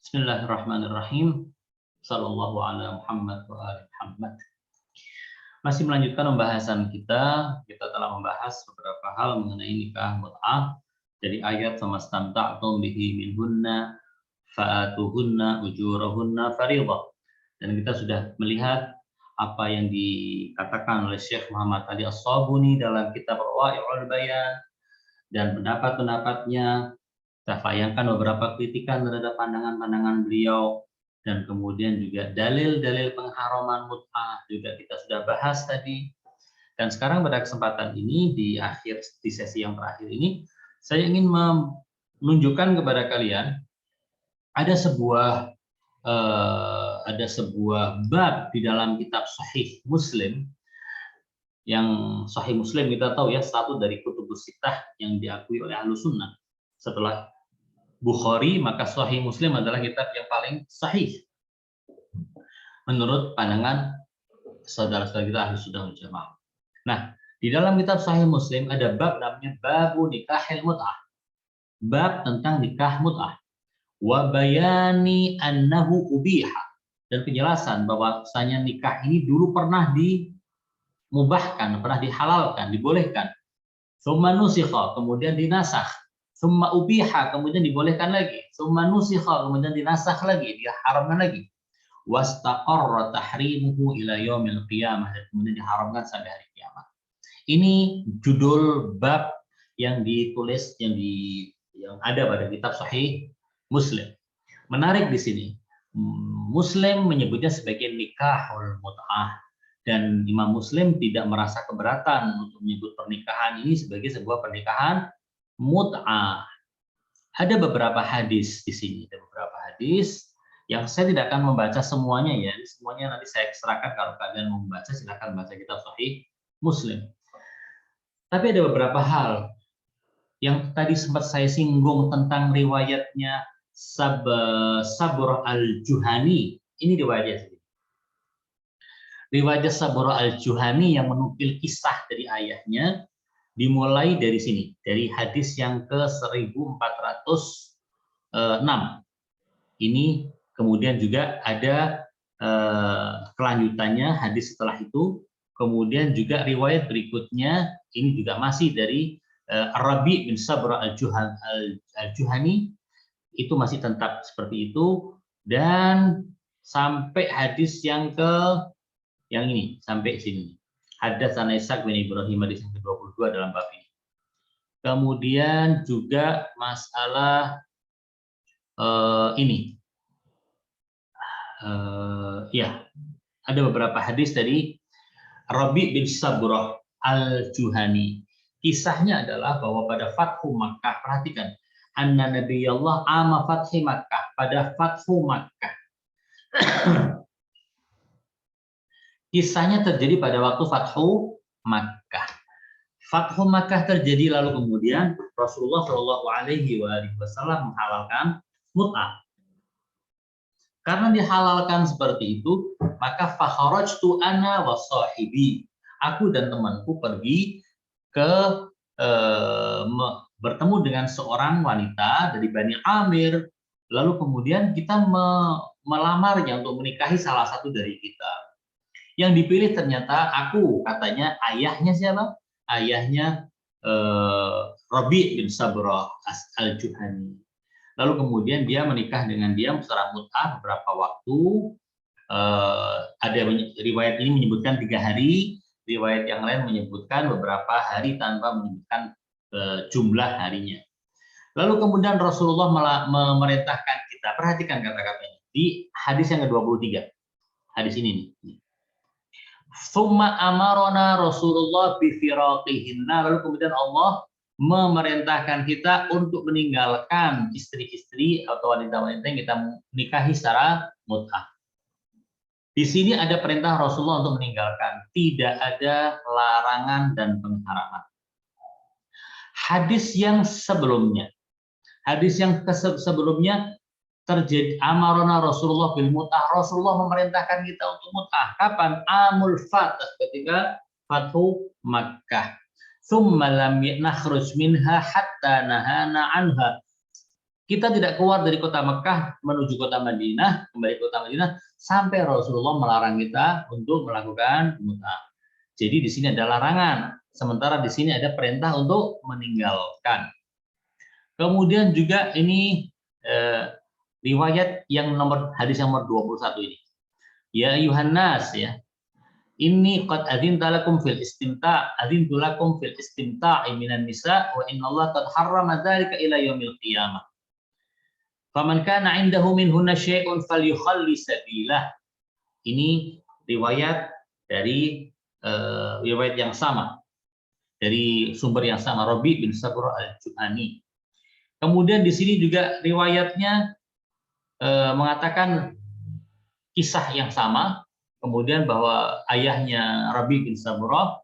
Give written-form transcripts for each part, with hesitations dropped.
Bismillahirrahmanirrahim. Sallallahu ala Muhammad wa ali Muhammad. Masih melanjutkan pembahasan kita telah membahas beberapa hal mengenai nikah mut'ah dari ayat samastamta'tum bihi minhunna fa'atuhunna ujurahunna fariḍah. Dan kita sudah melihat apa yang dikatakan oleh Syekh Muhammad Ali As-Sabuni dalam kitab Rawa'i'ul Bayan dan pendapat-pendapatnya. Kita bayangkan beberapa kritikan terhadap pandangan-pandangan beliau, dan kemudian juga dalil-dalil pengharaman mut'ah juga kita sudah bahas tadi. Dan sekarang pada kesempatan ini di sesi yang terakhir ini saya ingin menunjukkan kepada kalian ada sebuah bab di dalam kitab Sahih Muslim. Yang Sahih Muslim kita tahu ya, satu dari kutubus sittah yang diakui oleh Ahlus Sunnah. Setelah Bukhari, maka Sahih Muslim adalah kitab yang paling sahih menurut pandangan saudara-saudara kita Ahlus Sunnah wal Jamaah. Nah, di dalam kitab Sahih Muslim ada bab namanya Babu Nikahil Mut'ah. Bab tentang nikah mut'ah. Wa bayani annahu ubiha, dan penjelasan bahwasanya nikah ini dulu pernah dimubahkan, pernah dihalalkan, dibolehkan. Tsumma nusikha, kemudian dinasakh. Summa ubiha, kemudian dibolehkan lagi. Summa nusikha, kemudian dinasakh lagi, diharamkan lagi. Wastaqarra tahrimuhu ila yaumil qiyamah, dan kemudian diharamkan sampai hari kiamat. Ini judul bab yang ditulis yang ada pada kitab Sahih Muslim. Menarik di sini, Muslim menyebutnya sebagai nikahul mut'ah, dan Imam Muslim tidak merasa keberatan untuk menyebut pernikahan ini sebagai sebuah pernikahan mut'ah. Ada beberapa hadis di sini, ada beberapa hadis yang saya tidak akan membaca semuanya ya. Semuanya nanti saya serahkan, kalau kalian mau membaca silakan baca kitab Sahih Muslim. Tapi ada beberapa hal yang tadi sempat saya singgung tentang riwayatnya Sabur al-Juhani. Ini riwayatnya. Riwayat Sabur al-Juhani yang menukil kisah dari ayahnya dimulai dari sini, dari hadis yang ke 1406. Ini kemudian juga ada kelanjutannya hadis setelah itu. Kemudian juga riwayat berikutnya ini juga masih dari Rabi bin Sabra al-Juhani, itu masih tetap seperti itu, dan sampai hadis yang ini sampai sini. Haddatsana Ishaq bin Ibrahim, hadis yang ke-22 dalam bab ini. Kemudian juga masalah ini. Ya, ada beberapa hadis dari Rabi bin Sabrah al-Juhani. Kisahnya adalah bahwa pada Fathu Makkah, perhatikan, anna Nabiyallah ama Fathi Makkah, pada Fathu Makkah. Kisahnya terjadi pada waktu Fathu Makkah. Fathu Makkah terjadi, lalu kemudian Rasulullah Shallallahu Alaihi Wasallam menghalalkan mut'ah. Karena dihalalkan seperti itu, maka fakharajtu ana wa sahibi. Aku dan temanku pergi ke bertemu dengan seorang wanita dari Bani Amir. Lalu kemudian kita melamarnya untuk menikahi salah satu dari kita. Yang dipilih ternyata aku, katanya ayahnya siapa? Ayahnya Rabi bin Sabrah al-Juhani. Lalu kemudian dia menikah dengan dia secara mut'ah beberapa waktu. Ada riwayat ini menyebutkan 3 hari, riwayat yang lain menyebutkan beberapa hari tanpa menyebutkan jumlah harinya. Lalu kemudian Rasulullah memerintahkan kita, perhatikan kata-katanya di hadis yang ke-23. Hadis ini nih. Summa amarona Rasulullah bifiraqihinna, lalu kemudian Allah memerintahkan kita untuk meninggalkan istri-istri atau wanita-wanita yang kita nikahi secara mut'ah. Di sini ada perintah Rasulullah untuk meninggalkan, tidak ada larangan dan pengharaman. Hadis yang sebelumnya terjadi amarona Rasulullah bil mut'ah, Rasulullah memerintahkan kita untuk mut'ah. Kapan? Amul Fath, ketika Fathu Makkah. Tsumma lam nakhruj minha hatta nahana anha. Kita tidak keluar dari kota Mekah menuju kota Madinah, kembali ke kota Madinah, sampai Rasulullah melarang kita untuk melakukan mut'ah. Jadi di sini ada larangan, sementara di sini ada perintah untuk meninggalkan. Kemudian juga ini riwayat yang hadis yang nomor 21 ini. Ya ayuhan nas, ya. Inni qad adzintu lakum fil istimta'i minan nisa wa innallaha qad harrama dzalika ila yaumil qiyamah. Faman kana 'indahu minhunna syai'un falyukhalli sabilah. Ini riwayat dari riwayat yang sama, dari sumber yang sama, Rabi bin Sabra al-Juhani. Kemudian di sini juga riwayatnya mengatakan kisah yang sama, kemudian bahwa ayahnya Rabi bin Sabra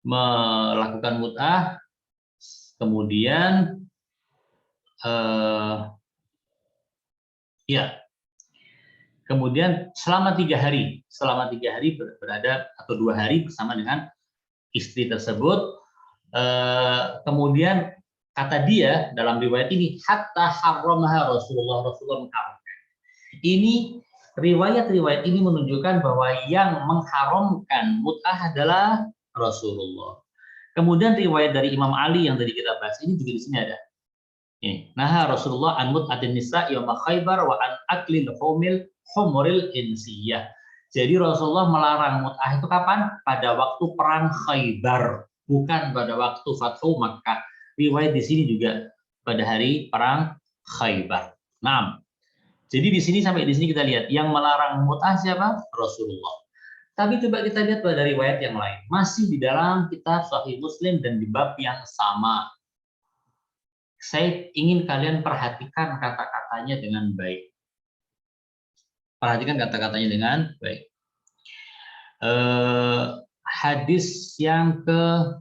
melakukan mut'ah, kemudian kemudian selama 3 hari berada atau 2 hari bersama dengan istri tersebut. Kemudian kata dia dalam riwayat ini, hatta harramaha Rasulullah mengharamkan. Ini riwayat-riwayat ini menunjukkan bahwa yang mengharamkan mut'ah adalah Rasulullah. Kemudian riwayat dari Imam Ali yang tadi kita bahas ini juga di sini ada. Ini, naha Rasulullah an mut'atin nisa yauma Khaibar wa an aklil humuril insiyah. Jadi Rasulullah melarang mut'ah itu kapan? Pada waktu perang Khaibar, bukan pada waktu Fathu Makkah. Riwayat di sini juga pada hari perang Khaibar. Nah, jadi di sini sampai di sini kita lihat yang melarang mut'ah siapa? Rasulullah. Tapi coba kita lihat pada riwayat yang lain, masih di dalam kitab Sahih Muslim dan di bab yang sama. Saya ingin kalian perhatikan kata-katanya dengan baik. Perhatikan kata-katanya dengan baik. Hadis yang ke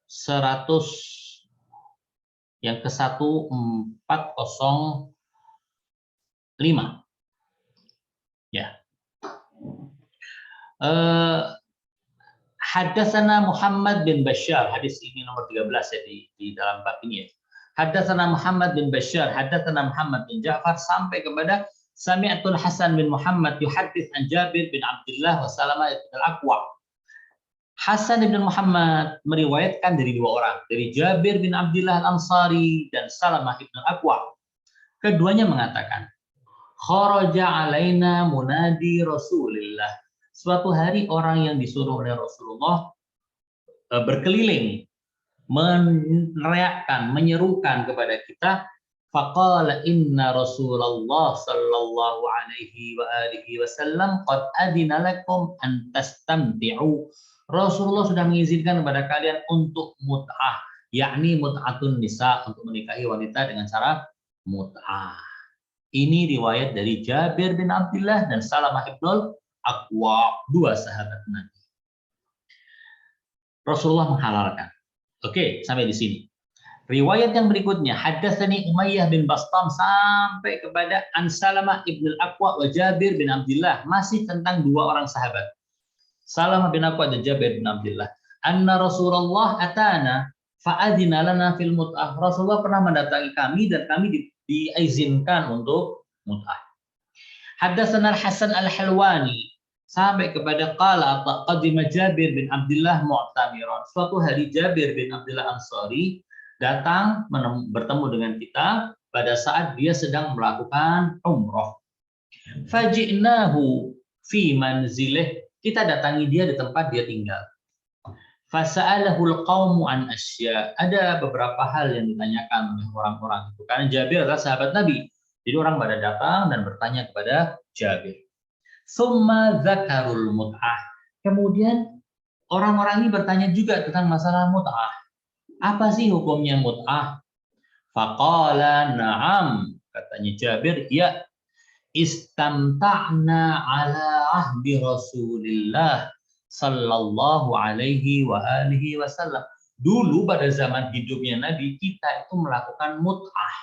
1405. Ya. Haddatsana Muhammad bin Bashar, hadis ini nomor 13 ya di dalam bab ini ya. Haddatsana Muhammad bin Bashar, haddatsana Muhammad bin Ja'far sampai kepada Sami'atul Hasan bin Muhammad yuhaddits an Jabir bin Abdullah wa Salamah bin Al-Aqwa. Hasan bin Muhammad meriwayatkan dari 2 orang, dari Jabir bin Abdullah Al-Ansari dan Salamah bin Al-Aqwa. Keduanya mengatakan, kharaja alaina munadi Rasulillah. Suatu hari orang yang disuruh oleh Rasulullah berkeliling meneriakkan, menyerukan kepada kita, faqala inna Rasulullah sallallahu alaihi wa alihi wasallam qad adina lakum an tastamti'u. Rasulullah sudah mengizinkan kepada kalian untuk mut'ah, yakni mut'atun nisa, untuk menikahi wanita dengan cara mut'ah. Ini riwayat dari Jabir bin Abdullah dan Salamah ibnul Aqwa, 2 sahabat Nabi. Rasulullah menghalalkan. Oke, sampai di sini. Riwayat yang berikutnya, haddatsani Umayyah bin Bastam sampai kepada An Salamah ibnul Aqwa wa Jabir bin Abdullah, masih tentang 2 orang sahabat. Salamah bin Aqwa dan Jabir bin Abdullah. Anna Rasulullah atana fa'adina lana fil mut'ah. Rasulullah pernah mendatangi kami dan kami diizinkan untuk mut'ah. Haddatsana Al-Hasan Al-Halwani sampai kepada qala qadima Jabir bin Abdullah mu'tamiran. Suatu hari Jabir bin Abdullah Ansari datang bertemu dengan kita pada saat dia sedang melakukan umroh. Faji'nahu fi manzilih, kita datangi dia di tempat dia tinggal. Fasa'alahul qaumu an asya. Ada beberapa hal yang ditanyakan oleh orang-orang itu. Karena Jabir adalah sahabat Nabi. Jadi orang pada datang dan bertanya kepada Jabir. Summa zakarul mut'ah. Kemudian orang-orang ini bertanya juga tentang masalah mut'ah. Apa sih hukumnya mut'ah? Faqala na'am. Katanya Jabir, ya, istamta'na ala ahdi Rasulillah sallallahu alaihi wa alihi wasallam. Dulu pada zaman hidupnya Nabi, kita itu melakukan mut'ah,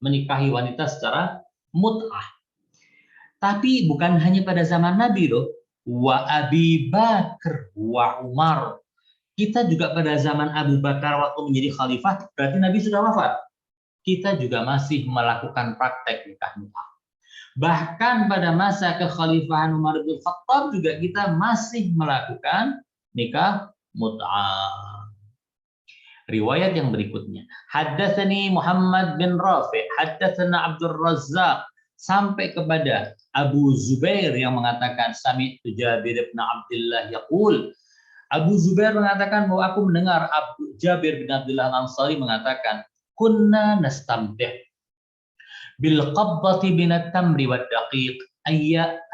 menikahi wanita secara mut'ah. Tapi bukan hanya pada zaman Nabi loh. Wa Abi Bakar wa Umar. Kita juga pada zaman Abu Bakar waktu menjadi khalifah, berarti Nabi sudah wafat. kita juga masih melakukan praktek nikah mut'ah. Bahkan pada masa kekhalifahan Umar bin Khattab juga kita masih melakukan nikah mut'ah. Riwayat yang berikutnya, haddatsani Muhammad bin Rafi, haddatsana Abdul Razzaq, sampai kepada Abu Zubair yang mengatakan sami'tu Jabir bin Abdullah yaqul. Abu Zubair mengatakan bahwa aku mendengar Jabir bin Abdullah Al-Ansari mengatakan, kunna nastamtih bil qabdati min at-tamri wad daqiq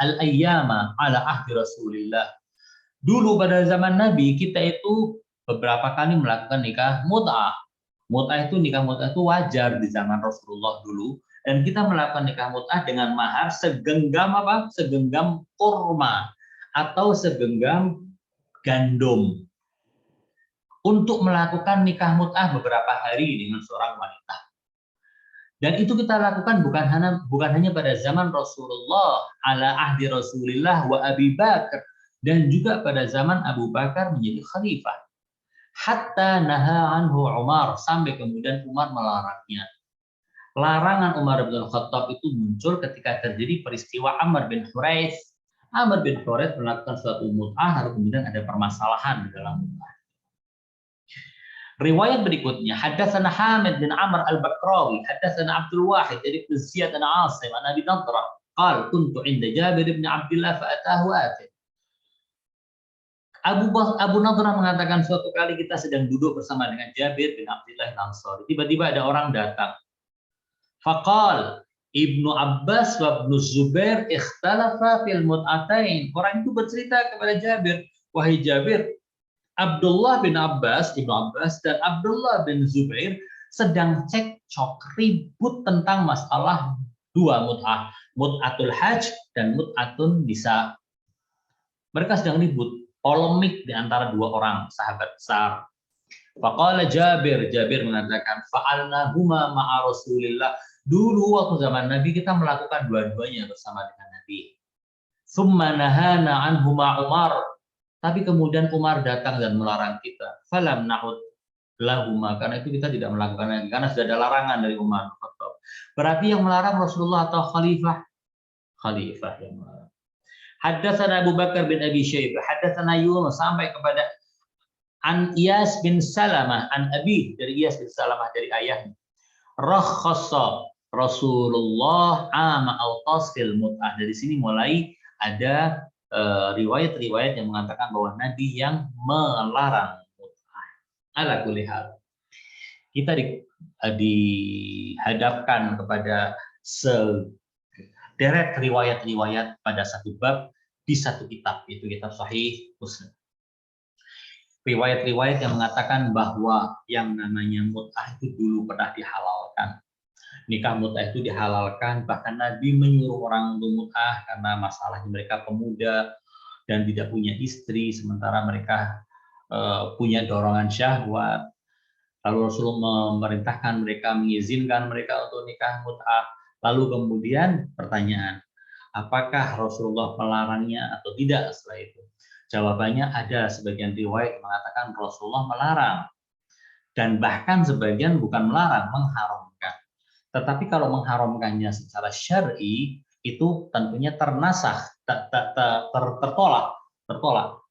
al-ayyama ala ahdi Rasulillah. Dulu pada zaman Nabi kita itu beberapa kali melakukan nikah mut'ah. Nikah mut'ah itu wajar di zaman Rasulullah dulu, dan kita melakukan nikah mut'ah dengan mahar segenggam apa? Segenggam kurma atau segenggam gandum untuk melakukan nikah mut'ah beberapa hari dengan seorang wanita. Dan itu kita lakukan bukan hanya pada zaman Rasulullah ala ahdi Rasulillah wa Abi Bakar, dan juga pada zaman Abu Bakar menjadi khalifah. Hatta naha anhu Umar, sampai kemudian Umar melarangnya. Larangan Umar bin Khattab itu muncul ketika terjadi peristiwa Amr bin Huraith. Amr bin Huraith melakukan suatu mut'ah, lalu kemudian ada permasalahan di dalam mut'ah. Riwayat berikutnya, haddatsana Hamid bin Amr al-Bakrawi, haddatsana Abdul Wahid dari Ziyad bin Asim an Abi Nadrah, qala kuntu 'inda Jabir bin Abdullah fa atahu atin. Abu Nadrah mengatakan suatu kali kita sedang duduk bersama dengan Jabir bin Abdullah Al-Ansari. Tiba-tiba ada orang datang. Faqal Ibnu Abbas wa Ibnu Zubair ikhtalafa fil mut'atain. Orang itu bercerita kepada Jabir, wahai Jabir, Abdullah bin Abbas, Ibnu Abbas dan Abdullah bin Zubair sedang cekcok ribut tentang masalah dua mut'ah, mut'atul hajj dan mut'atun nisa. Mereka sedang ribut, polemik di antara dua orang sahabat besar. Faqala Jabir mengatakan, fa'alnahuma ma'a Rasulillah. Dulu waktu zaman Nabi kita melakukan dua-duanya bersama dengan Nabi. Tsumma nahana anhuma Umar. Tapi kemudian Umar datang dan melarang kita. Falam na'ud lahuma, karena itu kita tidak melakukan lagi, karena sudah ada larangan dari Umar. Berarti yang melarang Rasulullah atau khalifah? Khalifah yang melarang. Haddatsana Abu Bakar bin Abi Syaibah, haddatsana Yunus, sampai kepada an Iyas bin Salamah an Abi, dari Iyas bin Salamah dari ayahnya. Rakhassa Rasulullah ama autas fil mut'ah. Dari sini mulai ada riwayat-riwayat yang mengatakan bahwa Nabi yang melarang mut'ah. Ala kulli hal, kita dihadapkan kepada sederet riwayat-riwayat pada satu bab di satu kitab, yaitu kitab Sahih Muslim. Riwayat-riwayat yang mengatakan bahwa yang namanya mut'ah itu dulu pernah dihalalkan. Nikah mut'ah itu dihalalkan, bahkan Nabi menyuruh orang untuk mut'ah karena masalahnya mereka pemuda dan tidak punya istri, sementara mereka punya dorongan syahwat. Lalu Rasulullah memerintahkan mereka, mengizinkan mereka untuk nikah mut'ah. Lalu kemudian pertanyaan, apakah Rasulullah melarangnya atau tidak setelah itu? Jawabannya ada sebagian riwayat mengatakan Rasulullah melarang. Dan bahkan sebagian bukan melarang, mengharamkan. Tetapi kalau mengharamkannya secara syar'i itu tentunya ternasakh, tertolak.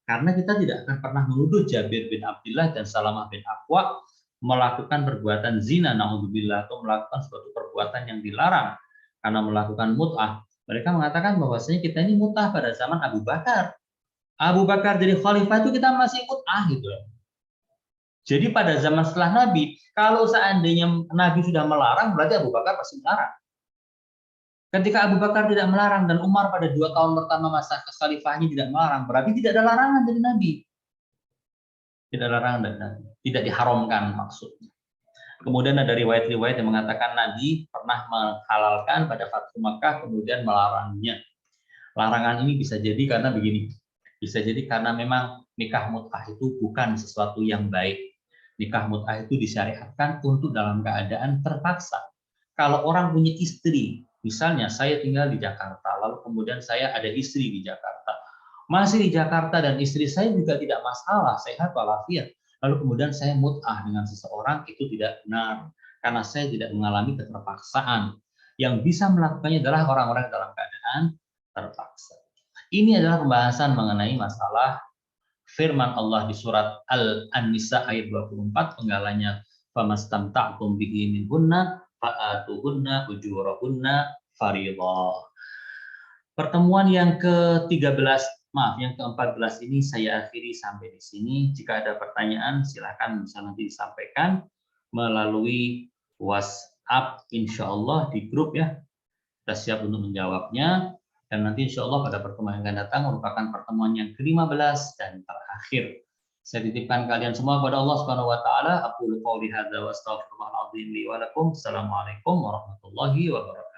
Karena kita tidak akan pernah menuduh Jabir bin Abdullah dan Salamah bin Aqwa melakukan perbuatan zina, naudzubillah, atau melakukan suatu perbuatan yang dilarang karena melakukan mut'ah. Mereka mengatakan bahwasanya kita ini mut'ah pada zaman Abu Bakar. Abu Bakar jadi khalifah itu kita masih mut'ah gitu. Jadi pada zaman setelah Nabi, kalau seandainya Nabi sudah melarang, berarti Abu Bakar pasti melarang. Ketika Abu Bakar tidak melarang dan Umar pada 2 tahun pertama masa kekhalifahnya tidak melarang, berarti tidak ada larangan dari Nabi. Tidak ada larangan dari Nabi, tidak diharamkan maksudnya. Kemudian ada riwayat-riwayat yang mengatakan Nabi pernah menghalalkan pada Fathu Makkah, kemudian melarangnya. Larangan ini bisa jadi karena begini, bisa jadi karena memang nikah mut'ah itu bukan sesuatu yang baik. Nikah mut'ah itu disyariatkan untuk dalam keadaan terpaksa. Kalau orang punya istri, misalnya saya tinggal di Jakarta, lalu kemudian saya ada istri di Jakarta, masih di Jakarta dan istri saya juga tidak masalah, sehat walafiat, lalu kemudian saya mut'ah dengan seseorang, itu tidak benar. karena saya tidak mengalami keterpaksaan. Yang bisa melakukannya adalah orang-orang dalam keadaan terpaksa. Ini adalah pembahasan mengenai masalah firman Allah di surat Al-An-Nisa ayat 24, penggalanya famastamta'tum bihi minhunna fa'atuhunna ujurahunna fariidhah. Pertemuan yang ke-13, maaf, yang ke-14 ini saya akhiri sampai di sini. Jika ada pertanyaan silakan bisa nanti disampaikan melalui WhatsApp, insya Allah di grup ya. Kita siap untuk menjawabnya. Dan nanti insya Allah pada pertemuan yang akan datang merupakan pertemuan yang ke-15 dan terakhir. Saya titipkan kalian semua kepada Allah Subhanahu wa taala. Aqulu qouli hadza wa astaghfirullahal azim li wa lakum. Assalamualaikum warahmatullahi wabarakatuh.